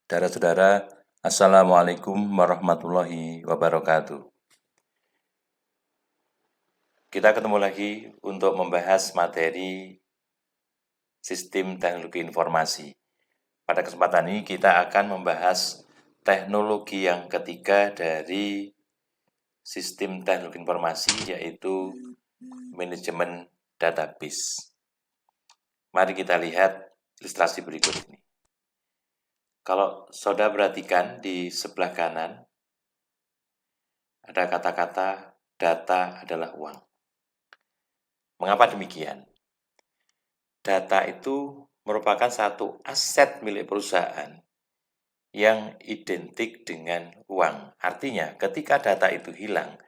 Saudara-saudara, Assalamualaikum warahmatullahi wabarakatuh. Kita ketemu lagi untuk membahas materi sistem teknologi informasi. Pada kesempatan ini kita akan membahas teknologi yang ketiga dari sistem teknologi informasi, yaitu manajemen database. Mari kita lihat ilustrasi berikut ini. Kalau saudara perhatikan di sebelah kanan, ada kata-kata data adalah uang. Mengapa demikian? Data itu merupakan satu aset milik perusahaan yang identik dengan uang. Artinya, ketika data itu hilang,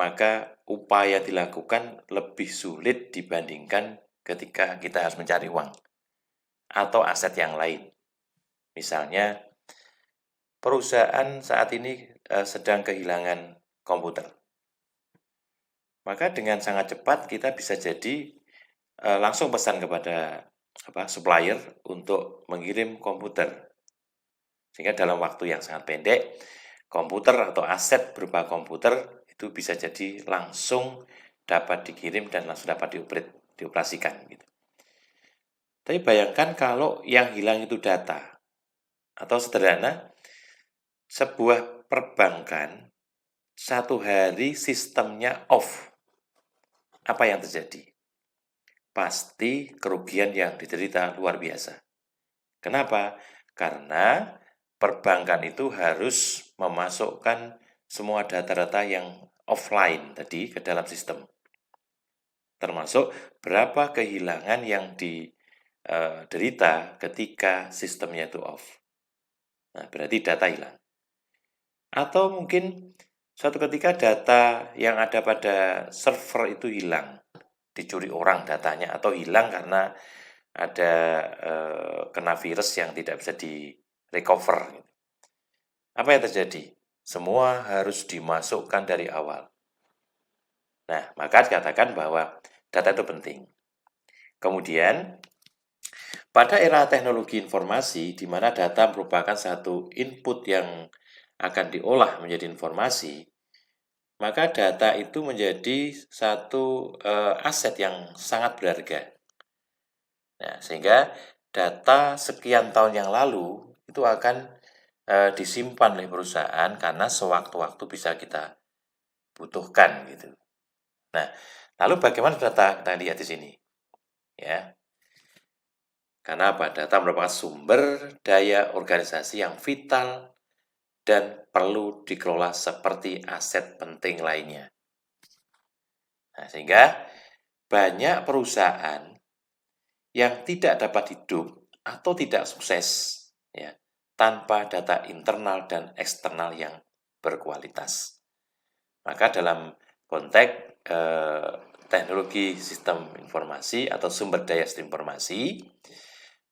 maka upaya dilakukan lebih sulit dibandingkan ketika kita harus mencari uang atau aset yang lain. Misalnya, perusahaan saat ini sedang kehilangan komputer. Maka dengan sangat cepat kita bisa jadi langsung pesan kepada supplier untuk mengirim komputer. Sehingga dalam waktu yang sangat pendek, komputer atau aset berupa komputer itu bisa jadi langsung dapat dikirim dan langsung dapat dioperasikan. Gitu. Tapi bayangkan kalau yang hilang itu data. Atau sederhana, sebuah perbankan satu hari sistemnya off. Apa yang terjadi? Pasti kerugian yang diderita luar biasa. Kenapa? Karena perbankan itu harus memasukkan semua data-data yang offline tadi ke dalam sistem. Termasuk berapa kehilangan yang diderita ketika sistemnya itu off. Nah, berarti data hilang. Atau mungkin suatu ketika data yang ada pada server itu hilang. Dicuri orang datanya atau hilang karena ada kena virus yang tidak bisa di-recover. Apa yang terjadi? Semua harus dimasukkan dari awal. Nah, maka dikatakan bahwa data itu penting. Kemudian, pada era teknologi informasi, di mana data merupakan satu input yang akan diolah menjadi informasi, maka data itu menjadi satu aset yang sangat berharga. Nah, sehingga data sekian tahun yang lalu itu akan disimpan oleh perusahaan karena sewaktu-waktu bisa kita butuhkan gitu. Nah, lalu bagaimana data kita lihat di sini? Ya. Karena apa? Data merupakan sumber daya organisasi yang vital dan perlu dikelola seperti aset penting lainnya. Nah, sehingga banyak perusahaan yang tidak dapat hidup atau tidak sukses ya, tanpa data internal dan eksternal yang berkualitas. Maka dalam konteks teknologi sistem informasi atau sumber daya sistem informasi,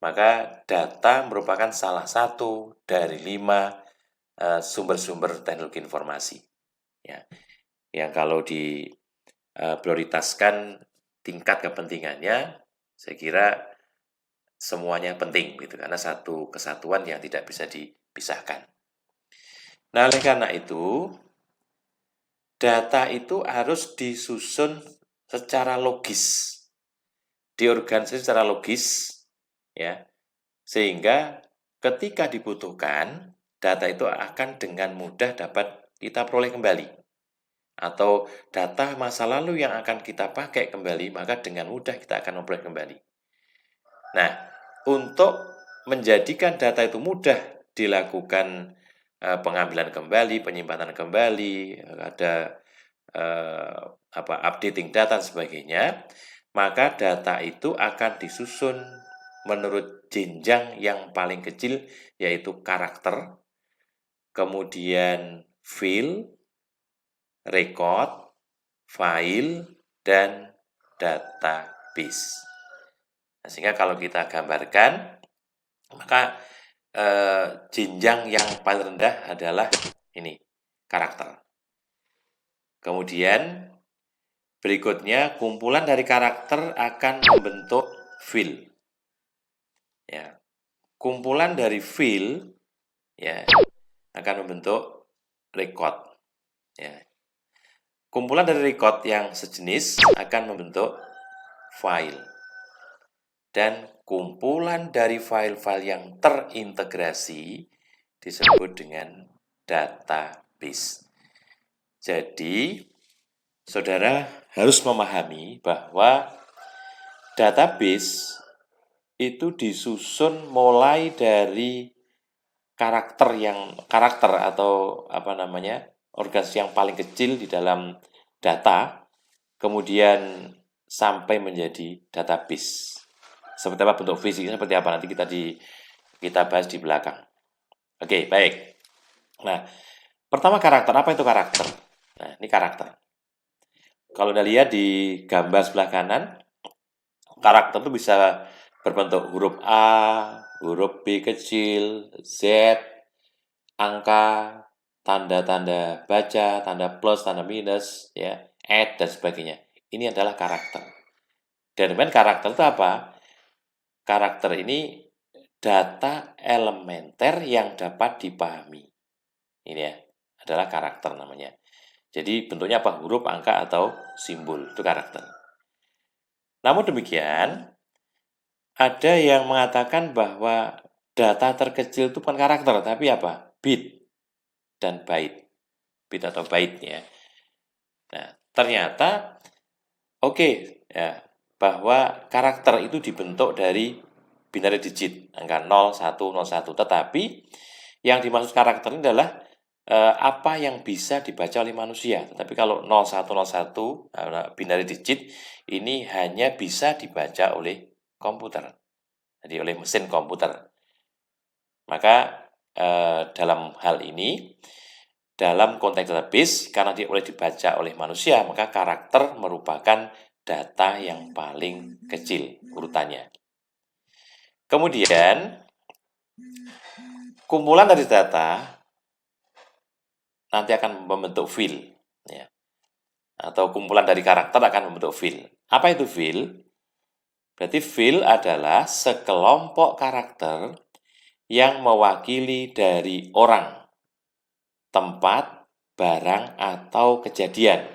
maka data merupakan salah satu dari 5 sumber-sumber teknologi informasi. Ya, yang kalau diprioritaskan tingkat kepentingannya, saya kira semuanya penting gitu karena satu kesatuan yang tidak bisa dipisahkan. Nah, oleh karena itu, data itu harus disusun secara logis, diorganisasi secara logis, ya, sehingga ketika dibutuhkan, data itu akan dengan mudah dapat kita peroleh kembali. Atau data masa lalu yang akan kita pakai kembali, maka dengan mudah kita akan memperoleh kembali. Nah, untuk menjadikan data itu mudah dilakukan pengambilan kembali, penyimpanan kembali, ada updating data dan sebagainya, maka data itu akan disusun menurut jenjang yang paling kecil, yaitu karakter, kemudian field, record, file, dan database. Nah, sehingga kalau kita gambarkan, maka jenjang yang paling rendah adalah ini, karakter. Kemudian berikutnya kumpulan dari karakter akan membentuk field. Ya. Kumpulan dari field ya, akan membentuk record. Ya. Kumpulan dari record yang sejenis akan membentuk file. Dan kumpulan dari file-file yang terintegrasi disebut dengan database. Jadi, saudara harus memahami bahwa database itu disusun mulai dari karakter atau organisasi yang paling kecil di dalam data, kemudian sampai menjadi database. Seperti apa bentuk fisiknya, seperti apa nanti kita bahas di belakang. Oke, baik. Nah, pertama karakter. Apa itu karakter? Nah, ini karakter. Kalau Anda lihat di gambar sebelah kanan, karakter itu bisa berbentuk huruf A, huruf B kecil, Z, angka, tanda-tanda baca, tanda plus, tanda minus, ya, add, dan sebagainya. Ini adalah karakter. Dan karakter itu apa? Karakter ini data elementer yang dapat dipahami. Ini ya, adalah karakter namanya. Jadi bentuknya apa? Huruf, angka, atau simbol. Itu karakter. Namun demikian, ada yang mengatakan bahwa data terkecil itu bukan karakter, tapi apa? Bit dan byte. Bit atau byte ya. Nah, ternyata ya, bahwa karakter itu dibentuk dari binary digit, angka 0, 1, 01. Tetapi yang dimaksud karakter ini adalah apa yang bisa dibaca oleh manusia. Tetapi kalau 0101 binary digit ini hanya bisa dibaca oleh komputer. Jadi oleh mesin komputer. Maka dalam hal ini, dalam konteks database, karena dia boleh dibaca oleh manusia, maka karakter merupakan data yang paling kecil urutannya. Kemudian, kumpulan dari data nanti akan membentuk field. Ya. Atau kumpulan dari karakter akan membentuk field. Apa itu field? Berarti field adalah sekelompok karakter yang mewakili dari orang, tempat, barang, atau kejadian.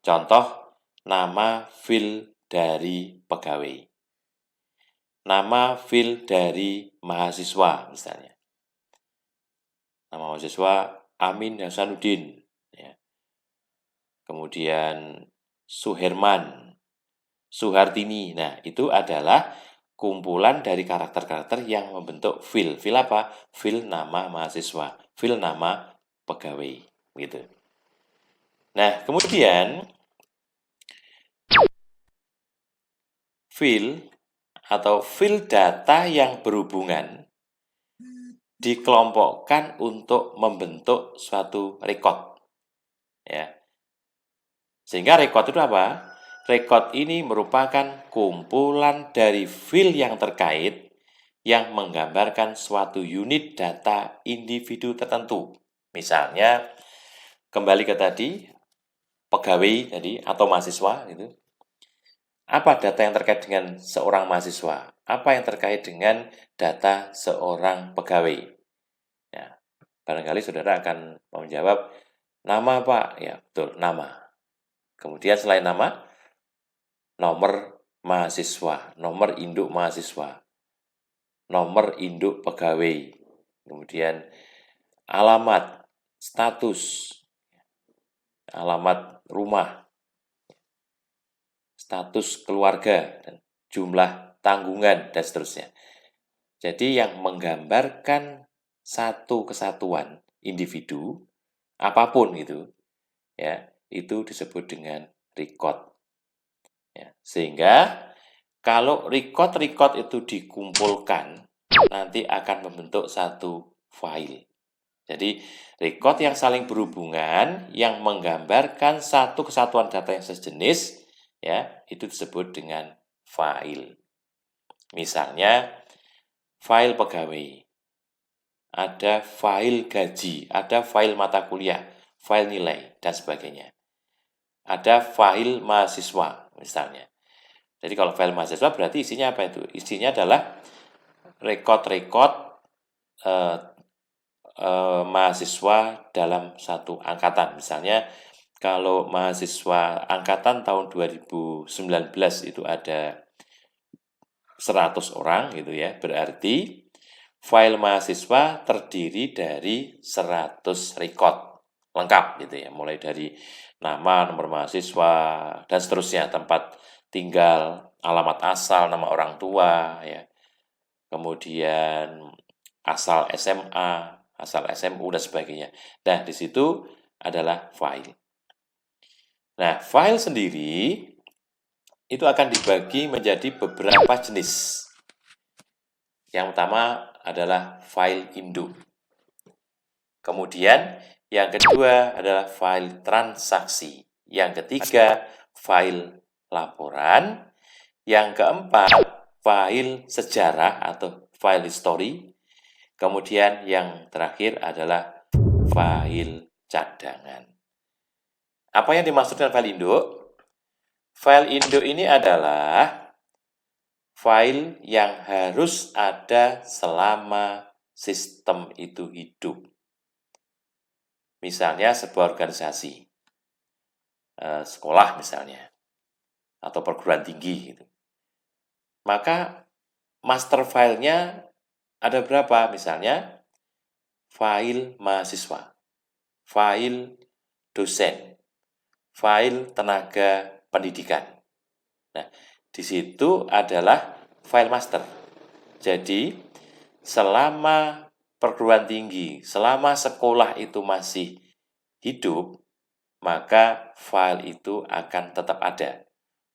Contoh, nama field dari pegawai. Nama field dari mahasiswa misalnya. Nama mahasiswa Amin Hasanuddin. Ya. Kemudian Suherman, Suhartini. Nah, itu adalah kumpulan dari karakter-karakter yang membentuk field. Field apa? Field nama mahasiswa. Field nama pegawai. Gitu. Nah, kemudian field atau field data yang berhubungan dikelompokkan untuk membentuk suatu record. Ya. Sehingga record itu apa? Record ini merupakan kumpulan dari field yang terkait yang menggambarkan suatu unit data individu tertentu. Misalnya, kembali ke tadi, pegawai tadi atau mahasiswa gitu. Apa data yang terkait dengan seorang mahasiswa? Apa yang terkait dengan data seorang pegawai? Ya, barangkali saudara akan menjawab, nama Pak? Ya, betul, nama. Kemudian selain nama, nomor mahasiswa, nomor induk mahasiswa, nomor induk pegawai, kemudian alamat, status, alamat rumah, status keluarga, dan jumlah tanggungan, dan seterusnya. Jadi yang menggambarkan satu kesatuan individu, apapun itu, ya, itu disebut dengan record. Ya, sehingga kalau record itu dikumpulkan, nanti akan membentuk satu file. Jadi record yang saling berhubungan, yang menggambarkan satu kesatuan data yang sejenis, ya, itu disebut dengan file. Misalnya, file pegawai, ada file gaji, ada file mata kuliah, file nilai, dan sebagainya. Ada file mahasiswa, misalnya. Jadi kalau file mahasiswa berarti isinya apa itu? Isinya adalah record mahasiswa dalam satu angkatan. Misalnya kalau mahasiswa angkatan tahun 2019 itu ada 100 orang gitu ya, berarti file mahasiswa terdiri dari 100 record lengkap gitu ya, mulai dari nama, nomor mahasiswa, dan seterusnya, tempat tinggal, alamat asal, nama orang tua, ya, kemudian asal SMA, asal SMU, dan sebagainya. Nah, di situ adalah file. Nah, file sendiri itu akan dibagi menjadi beberapa jenis. Yang pertama adalah file induk. Kemudian yang kedua adalah file transaksi. Yang ketiga, file laporan. Yang keempat, file sejarah atau file history. Kemudian yang terakhir adalah file cadangan. Apa yang dimaksud dengan file induk? File induk ini adalah file yang harus ada selama sistem itu hidup. Misalnya sebuah organisasi, sekolah misalnya, atau perguruan tinggi gitu. Maka master filenya ada berapa? Misalnya file mahasiswa, file dosen, file tenaga pendidikan. Nah, di situ adalah file master. Jadi, selama perguruan tinggi, selama sekolah itu masih hidup, maka file itu akan tetap ada.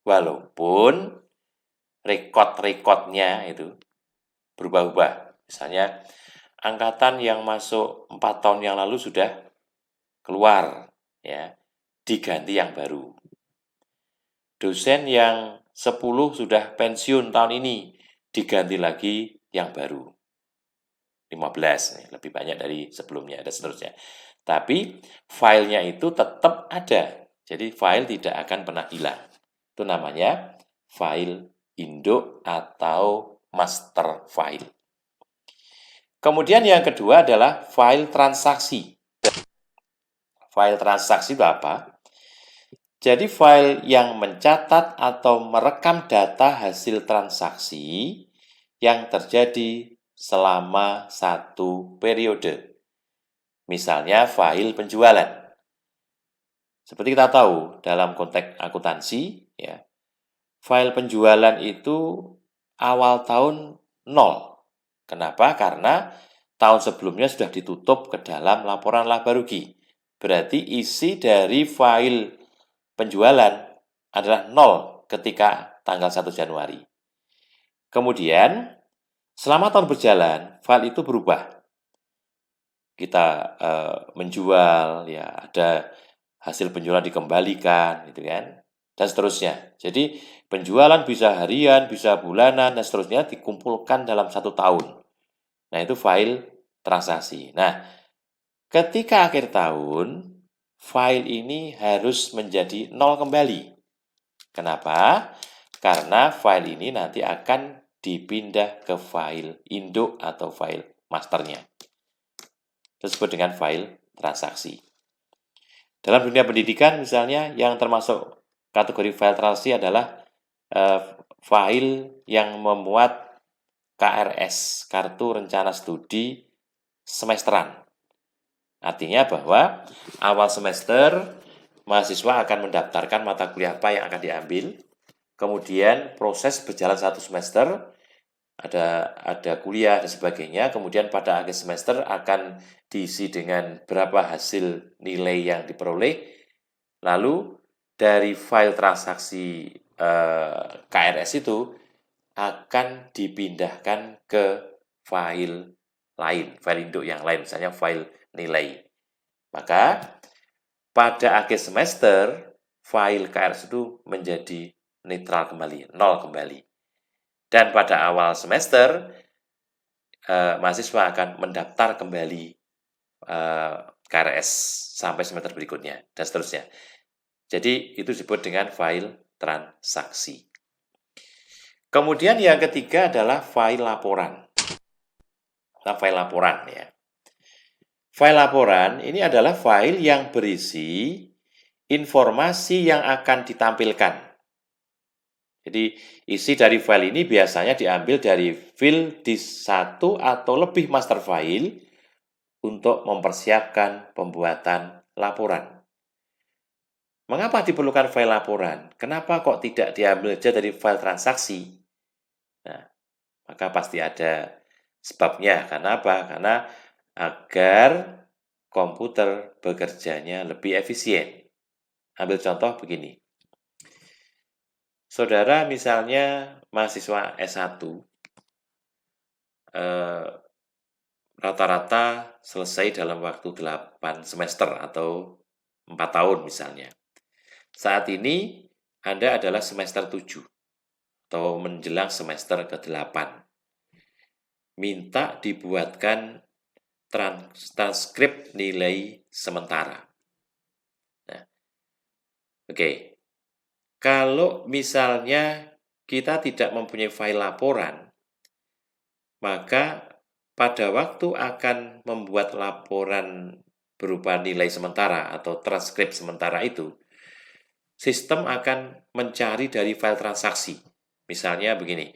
Walaupun rekod-rekodnya itu berubah-ubah. Misalnya, angkatan yang masuk 4 tahun yang lalu sudah keluar, ya, diganti yang baru. Dosen yang 10 sudah pensiun tahun ini, diganti lagi yang baru. 15, lebih banyak dari sebelumnya, dan seterusnya. Tapi filenya itu tetap ada. Jadi file tidak akan pernah hilang. Itu namanya file induk atau master file. Kemudian yang kedua adalah file transaksi. File transaksi itu apa? Jadi file yang mencatat atau merekam data hasil transaksi yang terjadi selama satu periode. Misalnya file penjualan. Seperti kita tahu dalam konteks akuntansi, ya, file penjualan itu awal tahun 0. Kenapa? Karena tahun sebelumnya sudah ditutup ke dalam laporan laba rugi. Berarti isi dari file penjualan adalah 0 ketika tanggal 1 Januari. Kemudian, selama tahun berjalan, file itu berubah. Kita menjual, ya, ada hasil penjualan dikembalikan, gitu kan, dan seterusnya. Jadi, penjualan bisa harian, bisa bulanan, dan seterusnya dikumpulkan dalam 1 tahun. Nah, itu file transaksi. Nah, ketika akhir tahun, file ini harus menjadi 0 kembali. Kenapa? Karena file ini nanti akan dipindah ke file induk atau file masternya. Disebut dengan file transaksi. Dalam dunia pendidikan misalnya, yang termasuk kategori file transaksi adalah file yang memuat KRS, Kartu Rencana Studi Semesteran. Artinya bahwa awal semester mahasiswa akan mendaftarkan mata kuliah apa yang akan diambil. Kemudian proses berjalan 1 semester, ada kuliah dan sebagainya. Kemudian pada akhir semester akan diisi dengan berapa hasil nilai yang diperoleh. Lalu dari file transaksi KRS itu akan dipindahkan ke file lain, file induk yang lain, misalnya file nilai. Maka pada akhir semester, file KRS itu menjadi netral kembali, 0 kembali. Dan pada awal semester, mahasiswa akan mendaftar kembali KRS sampai semester berikutnya, dan seterusnya. Jadi, itu disebut dengan file transaksi. Kemudian yang ketiga adalah file laporan. Nah, file laporan, ya. File laporan ini adalah file yang berisi informasi yang akan ditampilkan. Jadi, isi dari file ini biasanya diambil dari file di satu atau lebih master file untuk mempersiapkan pembuatan laporan. Mengapa diperlukan file laporan? Kenapa kok tidak diambil saja dari file transaksi? Nah, maka pasti ada sebabnya. Karena apa? Karena agar komputer bekerjanya lebih efisien. Ambil contoh begini. Saudara misalnya mahasiswa S1, rata-rata selesai dalam waktu 8 semester atau 4 tahun misalnya. Saat ini Anda adalah semester 7 atau menjelang semester ke-8. Minta dibuatkan transkrip nilai sementara. Nah, oke. Kalau misalnya kita tidak mempunyai file laporan, maka pada waktu akan membuat laporan berupa nilai sementara atau transkrip sementara itu, sistem akan mencari dari file transaksi. Misalnya begini,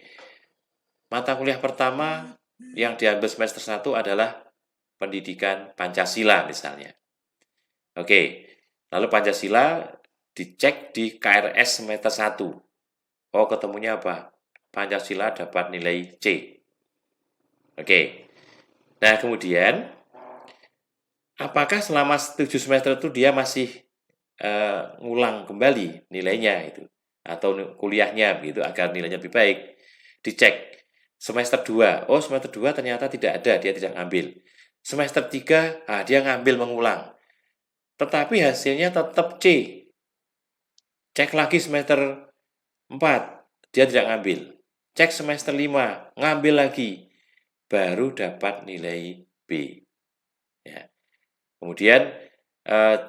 mata kuliah pertama yang diambil semester 1 adalah pendidikan Pancasila misalnya. Oke, lalu Pancasila dicek di KRS semester 1. Oh, ketemunya apa? Pancasila dapat nilai C. Oke. Nah, kemudian apakah selama 7 semester itu dia masih ngulang kembali nilainya itu atau kuliahnya begitu agar nilainya lebih baik? Dicek. Semester 2. Oh, semester 2 ternyata tidak ada, dia tidak ngambil. Semester 3, dia ngambil mengulang. Tetapi hasilnya tetap C. Cek lagi semester 4, dia tidak ngambil. Cek semester 5, ngambil lagi. Baru dapat nilai B. Ya. Kemudian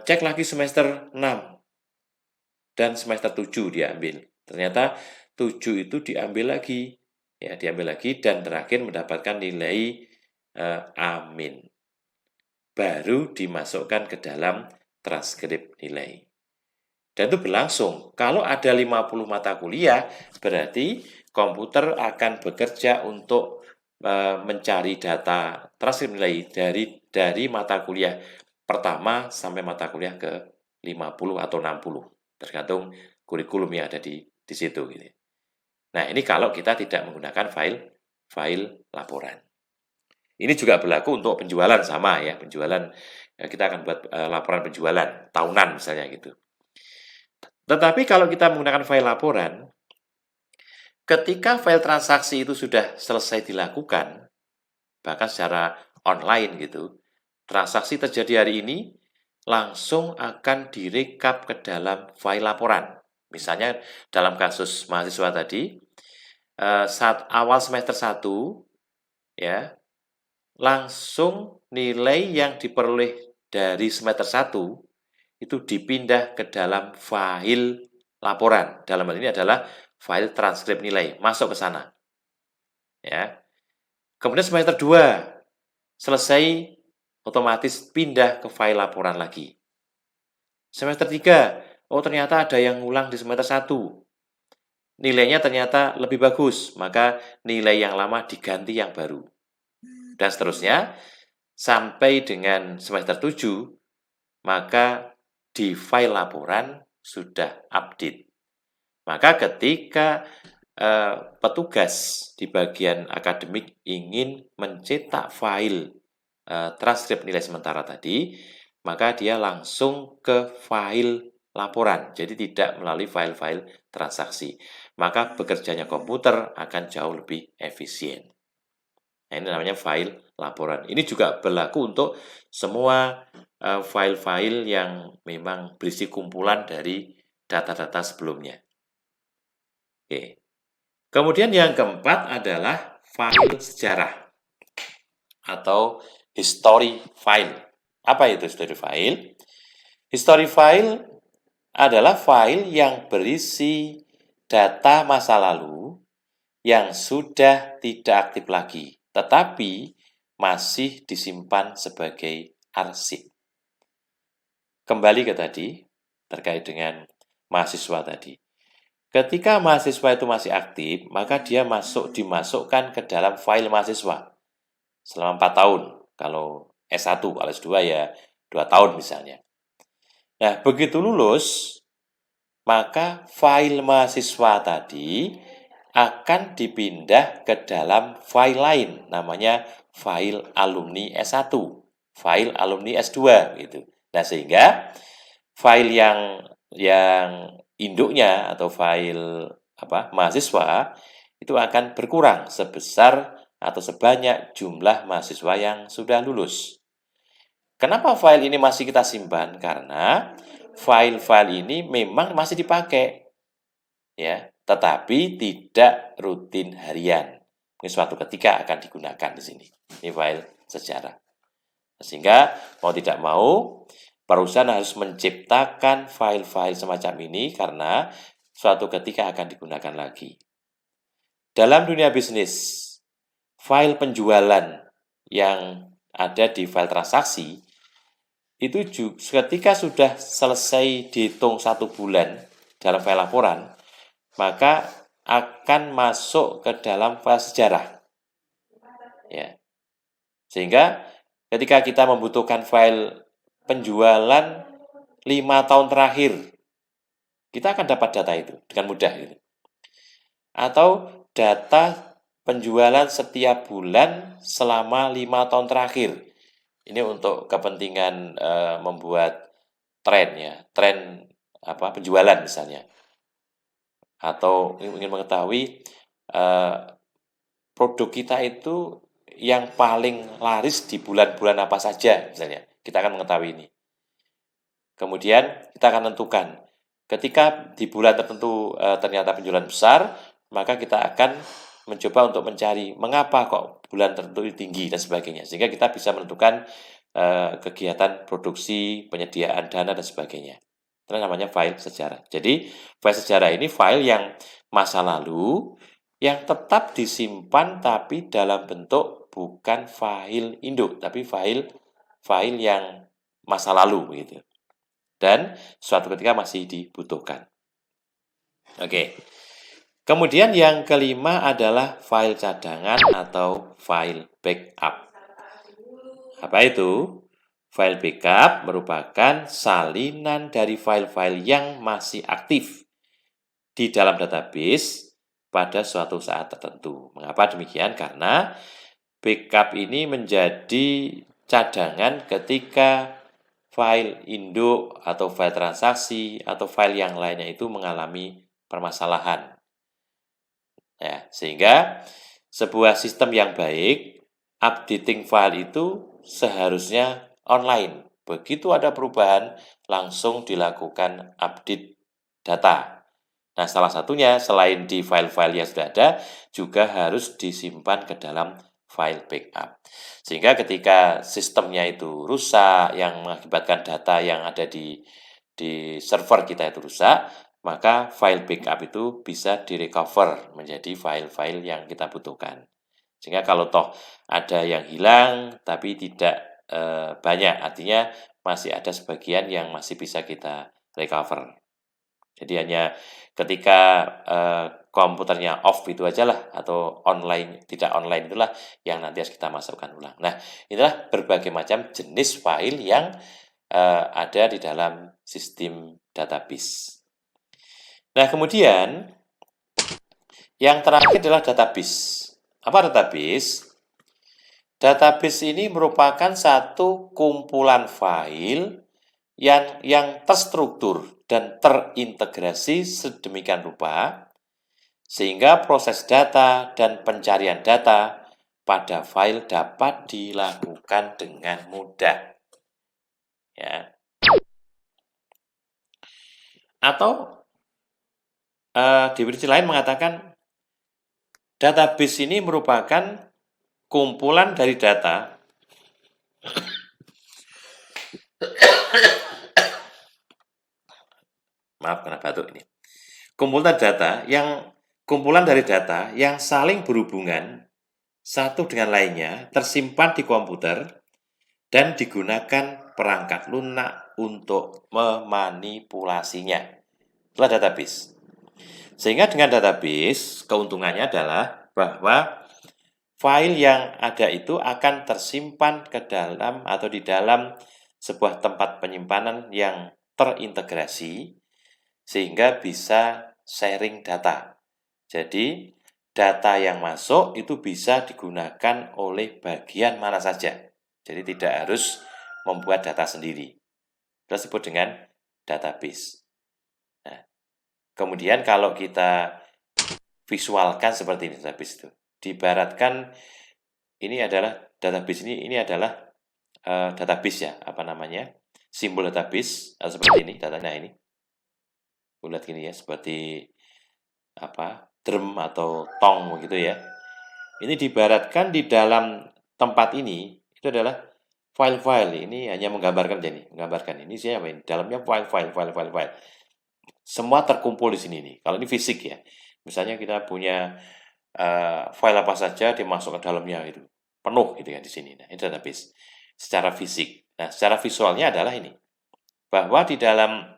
cek lagi semester 6 dan semester 7 dia ambil. Ternyata 7 itu diambil lagi. Ya, diambil lagi dan terakhir mendapatkan nilai amin. Baru dimasukkan ke dalam transkrip nilai. Dan itu berlangsung. Kalau ada 50 mata kuliah, berarti komputer akan bekerja untuk mencari data transkrip nilai dari mata kuliah pertama sampai mata kuliah ke 50 atau 60. Tergantung kurikulum yang ada di situ. Gitu. Nah, ini kalau kita tidak menggunakan file laporan. Ini juga berlaku untuk penjualan sama ya. Penjualan, kita akan buat laporan penjualan tahunan misalnya gitu. Tetapi kalau kita menggunakan file laporan, ketika file transaksi itu sudah selesai dilakukan, bahkan secara online gitu, transaksi terjadi hari ini, langsung akan direkap ke dalam file laporan. Misalnya dalam kasus mahasiswa tadi, saat awal semester 1, ya, langsung nilai yang diperoleh dari semester 1 itu dipindah ke dalam file laporan. Dalam hal ini adalah file transkrip nilai, masuk ke sana. Ya. Kemudian semester 2 selesai, otomatis pindah ke file laporan lagi. Semester 3, oh ternyata ada yang ngulang di semester 1. Nilainya ternyata lebih bagus, maka nilai yang lama diganti yang baru. Dan seterusnya, sampai dengan semester 7, maka di file laporan sudah update. Maka ketika petugas di bagian akademik ingin mencetak file transkrip nilai sementara tadi, maka dia langsung ke file laporan, jadi tidak melalui file-file transaksi. Maka bekerjanya komputer akan jauh lebih efisien. Nah, ini namanya file laporan. Ini juga berlaku untuk semua file-file yang memang berisi kumpulan dari data-data sebelumnya. Oke. Kemudian yang keempat adalah file sejarah atau history file. Apa itu history file? History file adalah file yang berisi data masa lalu yang sudah tidak aktif lagi, tetapi masih disimpan sebagai arsip. Kembali ke tadi, terkait dengan mahasiswa tadi. Ketika mahasiswa itu masih aktif, maka dia dimasukkan ke dalam file mahasiswa selama 4 tahun. Kalau S1, kalau S2 ya 2 tahun misalnya. Nah, begitu lulus, maka file mahasiswa tadi akan dipindah ke dalam file lain, namanya file alumni S1, file alumni S2 gitu. Nah, sehingga file yang induknya atau file mahasiswa itu akan berkurang sebesar atau sebanyak jumlah mahasiswa yang sudah lulus. Kenapa file ini masih kita simpan? Karena file-file ini memang masih dipakai, ya, tetapi tidak rutin harian. Mungkin suatu ketika akan digunakan di sini. Ini file sejarah. Sehingga mau tidak mau perusahaan harus menciptakan file-file semacam ini karena suatu ketika akan digunakan lagi. Dalam dunia bisnis, file penjualan yang ada di file transaksi itu juga ketika sudah selesai dihitung 1 bulan dalam file laporan, maka akan masuk ke dalam file sejarah. Ya. Sehingga ketika kita membutuhkan file penjualan 5 tahun terakhir, kita akan dapat data itu dengan mudah gitu. Atau data penjualan setiap bulan selama 5 tahun terakhir. Ini untuk kepentingan membuat tren penjualan misalnya. Atau ingin mengetahui produk kita itu yang paling laris di bulan-bulan apa saja misalnya. Kita akan mengetahui ini. Kemudian kita akan tentukan ketika di bulan tertentu ternyata penjualan besar, maka kita akan mencoba untuk mencari mengapa kok bulan tertentu tinggi dan sebagainya. Sehingga kita bisa menentukan kegiatan produksi, penyediaan dana dan sebagainya. Itu namanya file sejarah. Jadi file sejarah ini file yang masa lalu yang tetap disimpan tapi dalam bentuk bukan file induk, tapi file yang masa lalu begitu. Dan suatu ketika masih dibutuhkan. Oke. Kemudian yang kelima adalah file cadangan atau file backup. Apa itu? File backup merupakan salinan dari file-file yang masih aktif di dalam database pada suatu saat tertentu. Mengapa demikian? Karena backup ini menjadi cadangan ketika file induk atau file transaksi atau file yang lainnya itu mengalami permasalahan. Ya, sehingga sebuah sistem yang baik, updating file itu seharusnya online. Begitu ada perubahan, langsung dilakukan update data. Nah, salah satunya selain di file-file yang sudah ada, juga harus disimpan ke dalam file backup. Sehingga ketika sistemnya itu rusak, yang mengakibatkan data yang ada di server kita itu rusak, maka file backup itu bisa direcover menjadi file-file yang kita butuhkan. Sehingga kalau toh ada yang hilang tapi tidak banyak, artinya masih ada sebagian yang masih bisa kita recover. Jadi hanya ketika komputernya off itu aja lah, atau tidak online itulah yang nanti harus kita masukkan ulang. Nah, inilah berbagai macam jenis file yang ada di dalam sistem database. Nah, kemudian yang terakhir adalah database. Apa database? Database ini merupakan satu kumpulan file yang terstruktur dan terintegrasi sedemikian rupa sehingga proses data dan pencarian data pada file dapat dilakukan dengan mudah. Ya. Atau definisi lain mengatakan database ini merupakan kumpulan dari data maaf karena batuk ini. Kumpulan dari data yang saling berhubungan satu dengan lainnya tersimpan di komputer dan digunakan perangkat lunak untuk memanipulasinya. Itulah database. Sehingga dengan database, keuntungannya adalah bahwa file yang ada itu akan tersimpan ke dalam atau di dalam sebuah tempat penyimpanan yang terintegrasi, sehingga bisa sharing data. Jadi, data yang masuk itu bisa digunakan oleh bagian mana saja. Jadi tidak harus membuat data sendiri. Kita sebut dengan database. Nah, kemudian kalau kita visualkan seperti ini database itu, diibaratkan ini adalah database ini adalah database ya, simbol database seperti ini datanya ini. Bulat gini ya, seperti drum atau tong begitu ya. Ini diibaratkan di dalam tempat ini itu adalah file-file. Ini hanya menggambarkan ini siapa ini? Dalamnya file. Semua terkumpul di sini nih. Kalau ini fisik ya. Misalnya kita punya file apa saja dimasuk ke dalamnya itu. Penuh gitu kan di sini. Nah, ini database secara fisik. Nah, secara visualnya adalah ini. Bahwa di dalam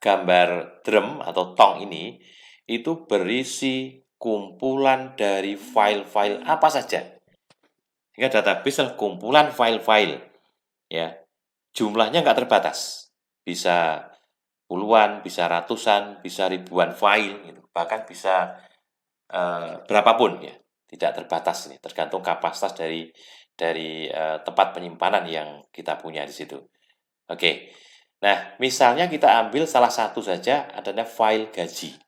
gambar drum atau tong ini itu berisi kumpulan dari file-file apa saja. Sehingga database adalah kumpulan file-file. Ya, jumlahnya nggak terbatas. Bisa puluhan, bisa ratusan, bisa ribuan file, gitu. Bahkan bisa berapapun ya. Tidak terbatas nih, tergantung kapasitas dari tempat penyimpanan yang kita punya di situ. Oke. Nah, misalnya kita ambil salah satu saja adalah file gaji.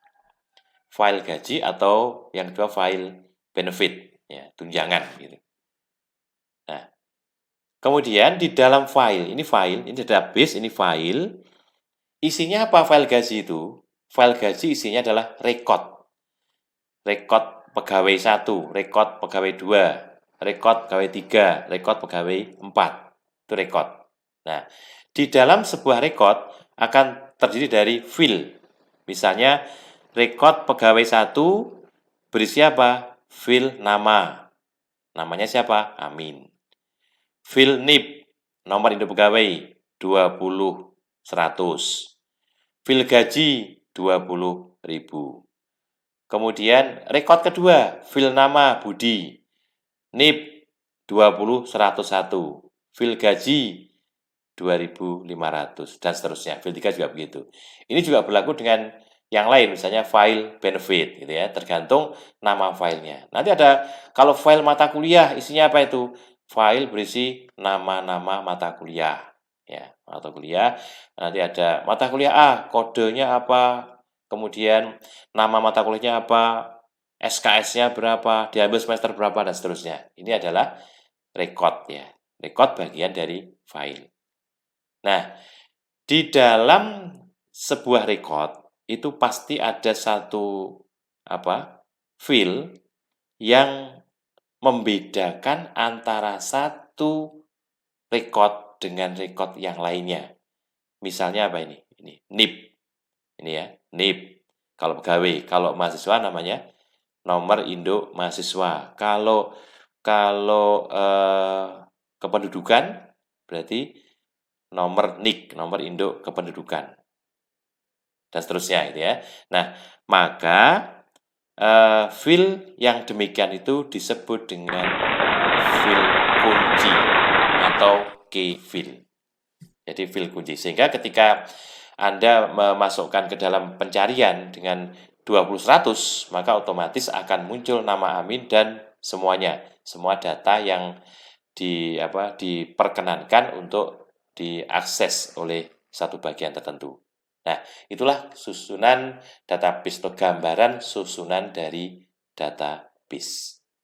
File gaji atau yang kedua file benefit, ya, tunjangan gitu. Nah, kemudian di dalam file, ini database, ini file. Isinya apa file gaji itu? File gaji isinya adalah rekod. Rekod pegawai 1, rekod pegawai 2, rekod pegawai 3, rekod pegawai 4. Itu rekod. Nah, di dalam sebuah rekod akan terdiri dari file. Misalnya, rekod pegawai 1 berisi apa? File nama. Namanya siapa? Amin. File NIP, nomor induk pegawai 20.100. File gaji 20.000. Kemudian rekod kedua, file nama Budi. NIP 20.101. File gaji 2.500 dan seterusnya. File 3 juga begitu. Ini juga berlaku dengan yang lain, misalnya file benefit gitu ya, tergantung nama filenya. Nanti ada kalau file mata kuliah isinya apa itu? File berisi nama-nama mata kuliah. Ya, mata kuliah. Nanti ada mata kuliah A, kodenya apa? Kemudian nama mata kuliahnya apa? SKS-nya berapa? Diambil semester berapa dan seterusnya. Ini adalah rekod ya. Rekod bagian dari file. Nah, di dalam sebuah rekod itu pasti ada satu file yang membedakan antara satu rekod dengan rekod yang lainnya. Misalnya apa ini? Ini NIP. Ini ya, NIP. Kalau pegawai, kalau mahasiswa namanya nomor induk mahasiswa. Kalau kependudukan berarti nomor NIK, nomor induk kependudukan. Dan seterusnya gitu ya. Nah, maka file yang demikian itu disebut dengan file kunci atau key file. Jadi file kunci. Sehingga ketika Anda memasukkan ke dalam pencarian dengan 20.100, maka otomatis akan muncul nama Amin dan semuanya. Semua data yang diperkenankan untuk diakses oleh satu bagian tertentu. Nah, itulah susunan database atau gambaran susunan dari database.